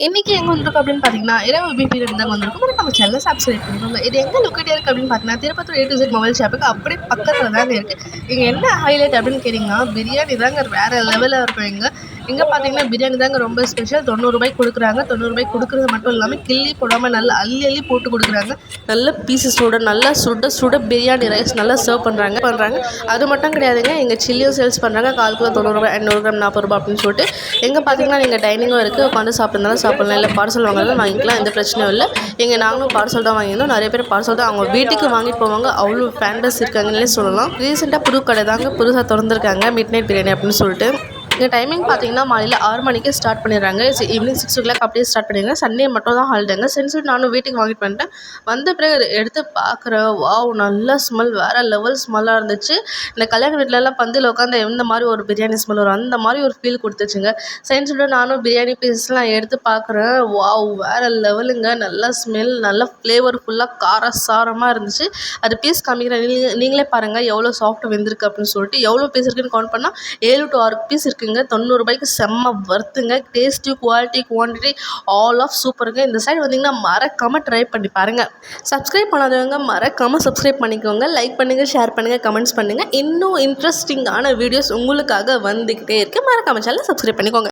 இன்னைக்கு எங்க வந்திருக்கோம் அப்படின்னு பார்த்தீங்கன்னா, இரவு பிரியாணி தாங்க வந்திருக்கோம். மறக்காம சேனல சப்ஸ்கிரைப் பண்ணிக்கோங்க. இது எங்க லொக்கேட் இருக்கு அப்படின்னு பார்த்தீங்கன்னா, Tirupattur A to Z mobile ஷாப்புக்கு அப்படியே பக்கத்துல தாங்க இருக்கு. இங்க என்ன ஹைலைட் அப்படின்னு கேட்டீங்கன்னா, பிரியாணி தாங்க வேற லெவல்ல இருக்கும் இங்க. இங்க பார்த்தீங்கன்னா, பிரியாணி தாங்க ரொம்ப ஸ்பெஷல். ரூ. 90 குடுக்குறாங்க. ரூ. 90 குடுக்குறது மட்டும் இல்லாம, கிள்ளி போடாம நல்லா அள்ளி அள்ளி போட்டு குடுக்குறாங்க. நல்ல பீசஸோட நல்லா சுட சுட பிரியாணி ரைஸ் நல்லா சர்வ் பண்றாங்க. அது மட்டும் கிடையாதுங்க. இங்க சில்லியும் சேல்ஸ் பண்றாங்க. 1/4 கிலோ ரூ. 90, 800 கிராம் ரூ. 40 அப்படின்னு சொல்லிட்டு. எங்க பார்த்தீங்கன்னா, நீங்க டைனிங்கும் இருக்கு. உட்காந்து சாப்பிட்றதுனாலும் சாப்பிடலாம். இல்லை பார்சல் வாங்குறதும் வாங்கிக்கலாம். எந்த பிரச்சனையும் இல்லை. நாங்களும் பார்சல் தான் வாங்கியிருந்தோம். நிறைய பேர் பார்சல் தான் அவங்க வீட்டுக்கு வாங்கிட்டு போவாங்க. அவ்வளோ ஃபேண்டஸ் இருக்காங்கன்னே சொல்லலாம். ரீசெண்டாக புது கடை தாங்க புதுசாக திறந்துருக்காங்க. மிட் நைட் பிரியாணி அப்படின்னு சொல்லிட்டு. இங்கே டைமிங் பார்த்தீங்கன்னா மாலையில் 6 மணிக்கு ஸ்டார்ட் பண்ணிடுறாங்க. ஈவினிங் 6 ஓ கிளாக் அப்படியே ஸ்டார்ட் பண்ணிடுறாங்க. சண்டே மட்டும் தான் ஹாலிடேங்க. சரின்னு சொல்லிட்டு நானும் வீட்டுக்கு வாங்கிட்டு வந்துட்டேன். வந்த பிறகு எடுத்து பார்க்குறேன். வாவ், நல்ல ஸ்மெல், வேறு லெவல் ஸ்மெல்லாக இருந்துச்சு. இந்த கல்யாண வீட்டிலலாம் பந்தியில் உட்காந்து எந்த மாதிரி ஒரு பிரியாணி ஸ்மெல் வரும் அந்த மாதிரி ஒரு ஃபீல் கொடுத்துச்சுங்க. சரின்னு சொல்லிட்டு நானும் பிரியாணி பீஸ்லாம் எடுத்து பார்க்குறேன். வாவ், வேறு லெவலுங்க. நல்ல ஸ்மெல், நல்ல ஃப்ளேவர்ஃபுல்லாக காரசாரமாக இருந்துச்சு. அது பீஸ் காமிக்கிறேன். நீங்களே பாருங்கள் எவ்வளோ சாஃப்ட் வெந்திருக்கு அப்படின்னு சொல்லிட்டு. எவ்வளோ பீஸ் இருக்குன்னு கவுண்ட் பண்ணால் 7 to 6 பீஸ் இருக்குங்க. ரூ. 90 செம்ம வர்த்துங்க. Taste, quality, quantity all of சூப்பருங்க. இந்த சைடு வந்தீங்கன்னா மறக்காமல் ட்ரை பண்ணி பாருங்கள். சப்ஸ்கிரைப் பண்ணாதவங்க மறக்காமல் சப்ஸ்கிரைப் பண்ணிக்கோங்க. லைக் பண்ணுங்கள், ஷேர் பண்ணுங்கள், கமெண்ட்ஸ் பண்ணுங்கள். இன்னும் இன்ட்ரெஸ்டிங்கான வீடியோஸ் உங்களுக்காக வந்துக்கிட்டே இருக்குது. மறக்காமல் சேனலை சப்ஸ்கிரைப் பண்ணிக்கோங்க.